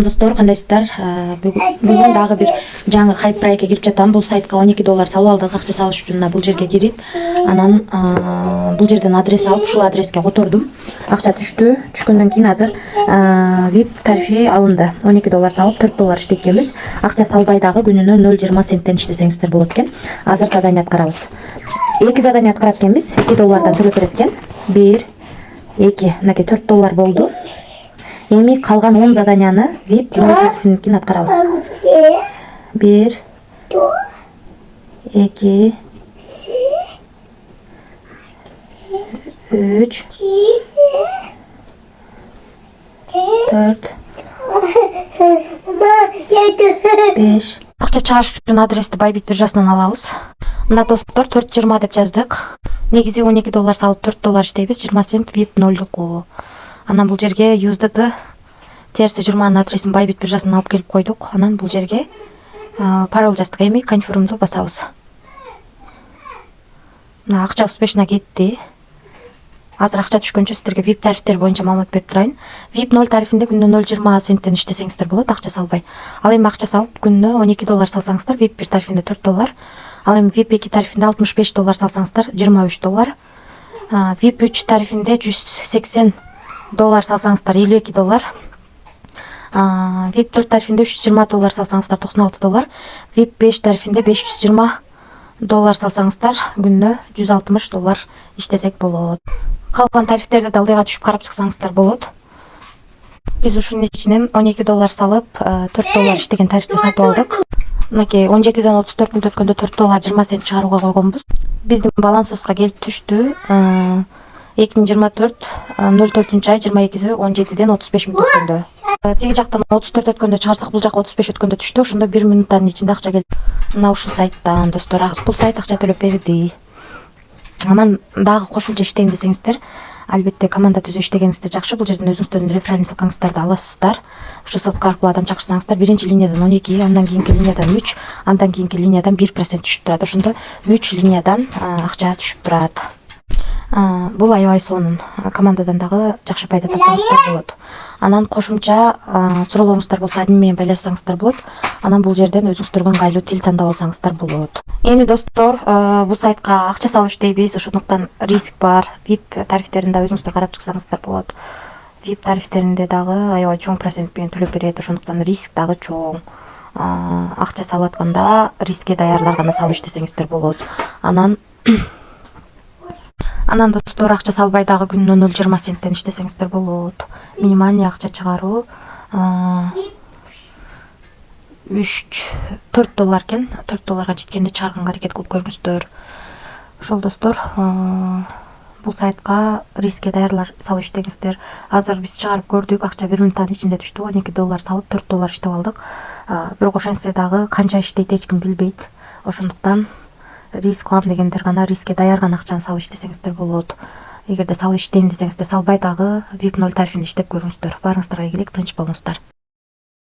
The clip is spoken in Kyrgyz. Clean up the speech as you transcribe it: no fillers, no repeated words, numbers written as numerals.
Достор, кандайсыздар? Бүгүн дагы бир жаңы хайп проектке кирип жатам. Бул сайтка $12 салып алдык. Акча салыш үчүн бул жерге кирип, анан бул жерден адрес алып, ушул адреске котордум. Акча түштү. Түшкөндөн кийин азыр VIP тарифи алынды. $12 салып $4 иштеткенбиз. Акча салбай дагы күнүнө 0,20 центтен иштесеңиздер болот экен. Азыр задание аткарабыз. 2 задание аткарат экенбиз. $2 төлөп берет экен. 1, 2, мынакей $4 болду. Эми калган 10 заданияны VIP тарифинин аткарабыз. 1, 2, 3, 4, 5. Акча чыгарыш үчүн адрести Байбит биржасынан алабыз. Мына достор 4,20 деп жаздык. Негизи $12 салып $4 иштейбиз. 20 цент VIP 0. Анан бул жерге USDT терси 20 адресин Байбит биржасынан алып келип койдук. Анан бул жерге пароль жаздык. Эми конфирмду басабыз. Мына акча успешно кетти. Азыр акча түшкөнчө сиздерге VIP тарифтер боюнча маалымат берип турайын. VIP 0 тарифинде күнүнө 0,20 центтен иштесеңиздер болот, акча салбай. Ал эми акча салып күнүнө $12 салсаңыздар, VIP 1 тарифинде $4. Ал эми VIP 2 тарифинде $65 салсаңыздар, $23. VIP 3 тарифинде $180 салсаңыздар, $52. VIP 4 тарифинде $320 салсаңыздар, $96. VIP 5 тарифинде $520 салсаңыздар, күнүнө $160 иштесек болот. Калган тарифтерди да ылдыйга түшүп карап чыксаңыздар болот. Биз ушунун ичинен $12 салып $4 иштеген тарифти сатып алдык. Мынакей 17ден 34 мүнөт өткөндө $4 20 цент чыгарууга койгонбуз. Биздин балансыбызга келип түштү. 2024 04-ай 22-си 17ден 35 мүнөт өткөндө. Теги жактан 34 өткөндө чыгарсак, бул жакка 35 өткөндө түштү. Ошондо 1 мүнөттүн ичинде акча келди. Мына ушул сайттан достор, бул сайт акча төлөп берди. Анан дагы кошумча иштейм десеңиздер, албетте команда түзүп иштегениңизде жакшы. Бул жерден өзүңүздөрдүн референс ссылкаңыздарды аласыздар. Ошо ссылка аркылуу адам чакырсаңыздар, биринчи линиядан 12, андан кийинки линиядан 3, андан кийинки линиядан 1% түшүп турат. Ошондо 3 линиядан акча түшүп турат. Бул аябай сонун. Командадан дагы жакшы пайда тапсаңыздар болот. Анан кошумча суроолоруңуздар болсо админ менен байлашсаңыздар болот. Анан бул жерден өзүңүздөргө ыңгайлуу тил тандап алсаңыздар болот. Эми достор, бул сайтка акча салып иштейбиз, ошондуктан риск бар. VIP тарифтерин да өзүңүздөр карап чыксаңыздар болот. VIP тарифтеринде дагы аябай чоң процент менен төлөп берет, ошондуктан риск дагы чоң. Акча салып атканда рискке даярлар гана салып иштесеңиздер болот. Анан достор, акча салбай дагы күнүнө 0,20 центтен иштесеңиздер болот. Минимальный акча чыгаруу $4 экен. $4 жеткенде чыгарганга аракет кылып көрүңүздөр. Ошол достор, бул сайтка рискке даярлар салып иштеңиздер. Азыр биз чыгарып көрдүк, акча 1 мүнөттүн ичинде түштү. $12 салып $4 иштеп алдык. Бирок ошентсе дагы канча иштейт эч ким билбейт. Ошондуктан риск кылам дегендер гана рискке даярган акчаны салып иштесеңиздер болот. Эгерде салып иштейм десеңиздер, салбай дагы VIP 0 тарифинде иштеп көрүңүздөр. Баарыңыздарга ийгилик, тынч болуңуздар.